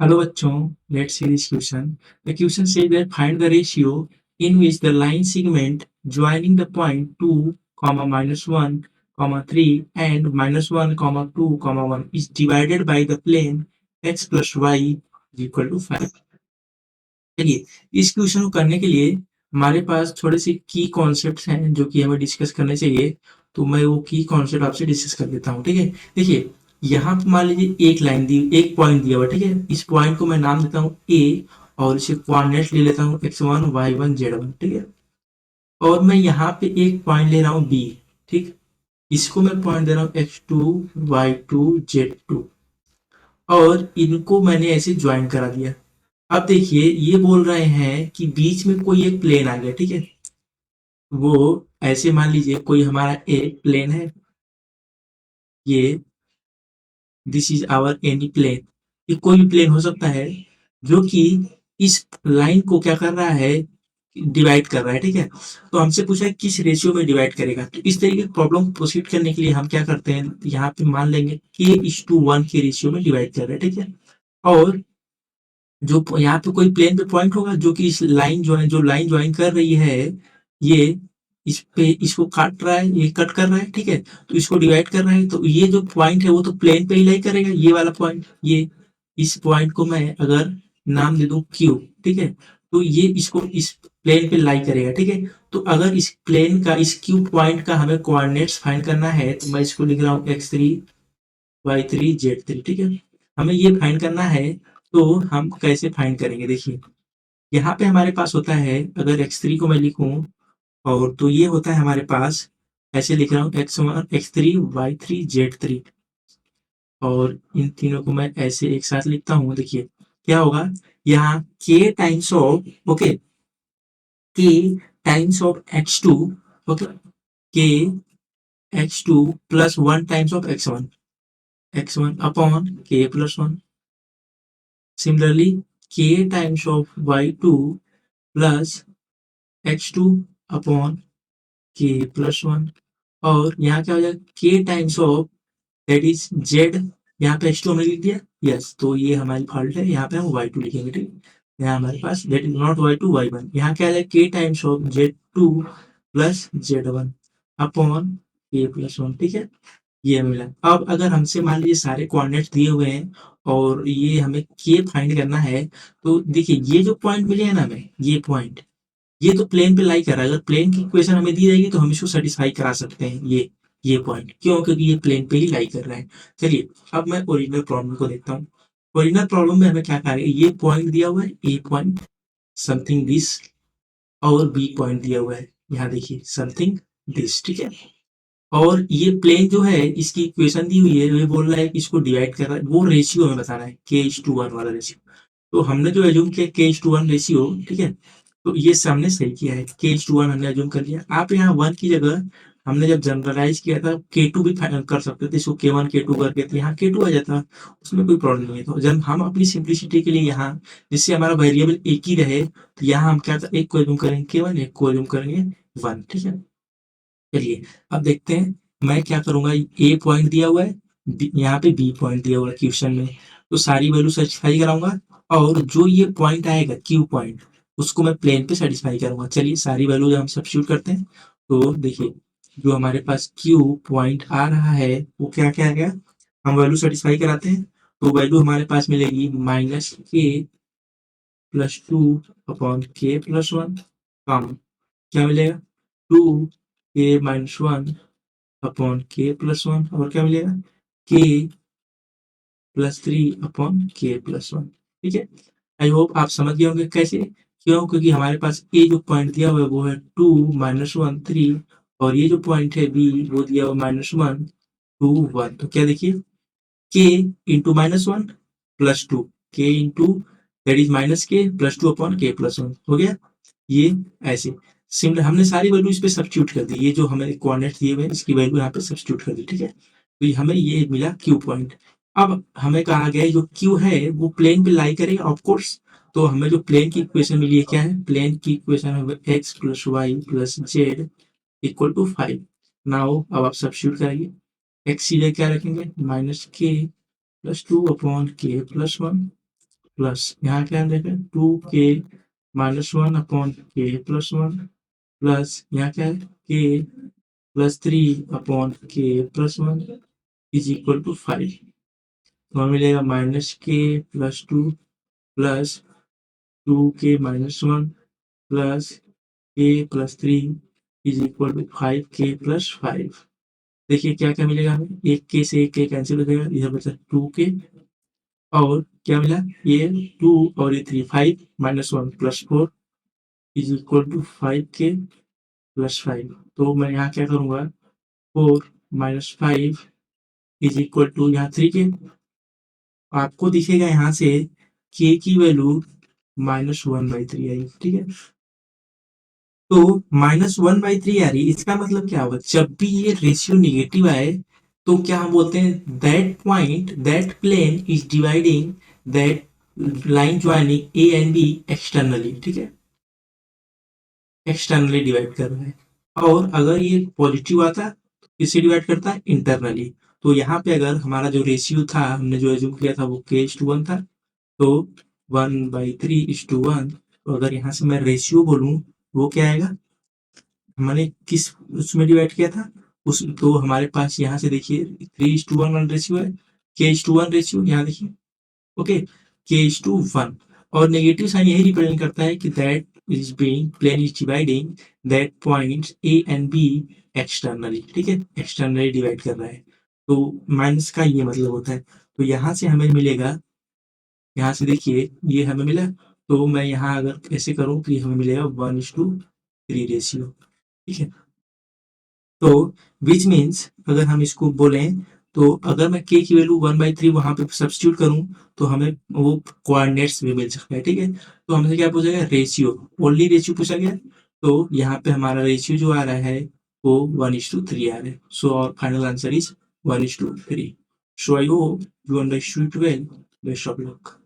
Hello bachchon, let's see this question. The question says that find the ratio in which the line segment joining the point 2, comma minus 1, comma 3 and minus 1, comma 2, comma 1 is divided by the plane x plus y is equal to 5. चलिए, इस question को करने के लिए हमारे पास थोड़े से की कॉन्सेप्ट्स हैं जो कि हमें डिस्कस करने चाहिए। तो मैं वो की कॉन्सेप्ट आपसे डिस्कस कर देता हूँ, ठीक है। देखिए, यहाँ पे मान लीजिए एक लाइन दी, एक पॉइंट दिया हुआ, ठीक है। इस पॉइंट को मैं नाम देता हूँ ए और इसे कोऑर्डिनेट ले लेता हूँ x1 y1 z1, ठीक है। और मैं यहाँ पे एक पॉइंट ले रहा हूँ बी, ठीक। इसको मैं पॉइंट दे रहा हूँ x2 y2 z2 और इनको मैंने ऐसे ज्वाइन करा दिया। अब देखिए, ये बोल रहे हैं कि बीच में कोई एक प्लेन आ गया, ठीक है। वो ऐसे मान लीजिए कोई हमारा एक प्लेन है, ये this is our any plane. ये कोई भी प्लेन हो सकता है जो कि इस लाइन को क्या कर रहा है, डिवाइड कर रहा है, ठीक है। तो हमसे पूछा है किस रेशियो में डिवाइड करेगा। तो इस तरीके की प्रॉब्लम प्रोसीड करने के लिए हम क्या करते हैं, यहाँ पे मान लेंगे k:1 के रेशियो में डिवाइड कर रहे हैं, ठीक है। और जो यहाँ पे कोई प्लेन पे पॉइंट होगा जो कि इस लाइन जो लाइन ज्वाइन कर रही है, ये इस पे इसको काट रहा है, ये कट कर रहा है, ठीक है। तो इसको डिवाइड कर रहा है, तो ये जो पॉइंट है वो तो प्लेन पे ही लाई करेगा, ये वाला पॉइंट। ये इस पॉइंट को मैं अगर नाम दे दूं क्यू, ठीक है। तो ये इसको इस प्लेन पे लाई करेगा, ठीक है। तो अगर इस प्लेन का इस क्यू पॉइंट का हमें कोऑर्डिनेट्स फाइंड करना है तो मैं इसको लिख रहा हूँ x3 y3 z3, ठीक है। हमें ये फाइंड करना है, तो हम कैसे फाइंड करेंगे, देखिए। यहाँ पे हमारे पास होता है, अगर x3 को मैं लिखूं और तो ये होता है हमारे पास, ऐसे लिख रहा हूँ x1 x3 y3 z3 और इन तीनों को मैं ऐसे एक साथ लिखता हूँ। देखिए क्या होगा, यहाँ k times of, okay, k times of x2, okay, k x2 plus 1 times of x1 upon k plus 1। Similarly k times of y2 plus x2 upon k plus 1। और यहाँ क्या हो जाएगा, k times of that is z, यहाँ पे x2 हमने लिख दिया, यस। तो ये हमारी फॉल्ट है, यहाँ पे हम y2 लिखेंगे, ठीक। यहाँ हमारे पास that is not y2 y1, यहाँ क्या आ जाएगा k times of z2 plus z1 upon k plus 1, ठीक है। ये हमें मिला। अब अगर हमसे मान लीजिए सारे कोऑर्डिनेट्स दिए हुए हैं और ये हमें k फाइंड करना है, तो देखिए ये जो पॉइंट मिले हैं ना हमें, ये पॉइंट, ये तो प्लेन पे लाई कर रहा है। अगर प्लेन की इक्वेशन हमें दी जाएगी तो हम इसको सेटिस्फाई करा सकते हैं, ये पॉइंट, क्यों, क्योंकि ये प्लेन पे ही लाई कर रहा है। चलिए, अब मैं ओरिजिनल प्रॉब्लम को देखता हूँ। ओरिजिनल प्रॉब्लम में हमें क्या कहा है, ये पॉइंट दिया हुआ है, ए पॉइंट समथिंग दिस, और बी पॉइंट दिया हुआ है, यहाँ देखिए समथिंग दिस, ठीक है। और ये प्लेन जो है, इसकी इक्वेशन दी हुई है, ये बोल रहा है कि इसको डिवाइड कर रहा है, वो रेशियो हमें बताना है, k:1 वाला रेशियो। तो हमने जो एज्यूम किया k:1 रेशियो, ठीक है। तो ये हमने सही किया है, k:1 हमने एज्यूम कर लिया। आप यहाँ 1 की जगह हमने जब जनरलाइज किया था k2 भी कर सकते थे, इसको k1 k2 करके, तो यहाँ k2 आ जाता, उसमें कोई प्रॉब्लम नहीं है। तो जब हम अपनी सिंप्लिसिटी के लिए यहाँ, जिससे हमारा वेरिएबल एक ही रहे, तो यहाँ हम क्या, एक को एज्यूम करेंगे k1, एक को एज्यूम करेंगे 1, ठीक है। चलिए, अब देखते हैं मैं क्या करूंगा। ए पॉइंट दिया हुआ है, यहाँ पे बी पॉइंट दिया हुआ है क्वेश्चन में, तो सारी वैल्यू सेटिस्फाई कराऊंगा और जो ये पॉइंट आएगा क्यू पॉइंट, उसको मैं प्लेन पे सेटिस्फाई करूंगा। चलिए, सारी वैल्यू हम सब्स्टिट्यूट करते हैं। तो देखिए, जो हमारे पास क्यू पॉइंट आ रहा है वो क्या क्या आ गया, हम वैल्यू सेटिस्फाई कराते हैं। तो वैल्यू हमारे पास मिलेगी -k+2 अपॉन k+1, कम क्या मिलेगा, 2k-1 अपॉन k+1, और क्या मिलेगा, k+3 अपॉन k+1, ठीक है। आई होप आप समझ गए होंगे कैसे, क्यों, क्योंकि हमारे पास ए जो पॉइंट दिया हुआ है वो है 2 -1 3, और ये जो पॉइंट है बी वो दिया हुआ -1 2 1। तो क्या देखिए, k into -1 plus 2, k into that is -k+2 upon k+1 हो गया। ये ऐसे सिमिलर हमने सारी वैल्यू इस पे सब्स्टिट्यूट कर दी, ये जो हमें कोऑर्डिनेट्स दिए हुए हैं इसकी वैल्यू यहाँ पे सब्स्टिट्यूट कर दी, ठीक है। तो हमें ये मिला क्यू पॉइंट। अब हमें कहा गया है जो क्यू है वो प्लेन पे लाई करेगा, ऑफ कोर्स। तो हमें जो प्लेन की इक्वेशन मिली है क्या है, प्लेन की इक्वेशन है x plus y plus z equal to 5। Now अब आप सब्स्टिट्यूट करेंगे, x सीधे क्या रखेंगे, -k+2 अपॉन k+1 प्लस यहाँ क्या देखा 2k minus 1 upon k plus 1 plus यहाँ क्या है k plus 3 upon k plus 1 is equal to 5। तो हमें मिलेगा minus k plus 2 plus 2k minus 1 plus k plus 3 is equal to 5k plus 5। देखिए क्या क्या मिलेगा हमें, एक के से एक के कैंसिल हो जाएगा, इधर बचा 2k और क्या मिला ये 2 और ये 3 5 minus 1 plus 4 is equal to 5k plus 5। तो मैं यहाँ क्या करूँगा 4 माइनस 5 इज इक्वल टू यहाँ 3k। आपको दिखेगा यहाँ से k की वैल्यू -1/3 आई, ठीक है। तो -1/3 आ रही, इसका मतलब क्या होगा, जब भी ये रेशियो निगेटिव आए तो क्या हम बोलते हैं that point that plane is dividing that line joining A and B externally, ठीक है, एक्सटर्नली डिवाइड कर रहा है। और अगर ये पॉजिटिव आता तो किससे डिवाइड करता है, इंटरनली। तो यहाँ पे अगर हमारा जो रेशियो था हमने जो एज्यूम किया था वो k:1 था, तो 1/3:1। तो अगर यहाँ से मैं रेशियो बोलूँ वो क्या आएगा, हमने किस उसमें डिवाइड किया था उस, तो हमारे पास यहाँ से देखिए 3:1 रेशियो है, k:1 रेशियो यहाँ देखिए, ओके, k:1। और नेगेटिव साइन यही रिप्रेजेंट करता है कि that is being plane is dividing that points A and B externally, ठीक है, एक्सटर्नली डिवाइड कर रहा है। तो माइनस का ये मतलब होता है। तो यहाँ से हमें मिलेगा, यहाँ से देखिए ये हमें मिला, तो मैं यहाँ अगर ऐसे करूँ तो ये हमें मिलेगा 1:3 रेशियो, ठीक है। तो विच मीन्स अगर हम इसको बोलें तो अगर मैं k की वैल्यू 1/3 वहां पे सब्स्टिट्यूट करूं तो हमें वो कोऑर्डिनेट्स भी मिल सकता है, ठीक है। तो हमसे क्या पूछा गया, रेशियो, ओनली रेशियो पूछा गया। तो यहाँ पे हमारा रेशियो जो आ रहा है वो 1:3 आ रहा है। सो और final answer is 1:3। So I hope you understood well. Best of luck.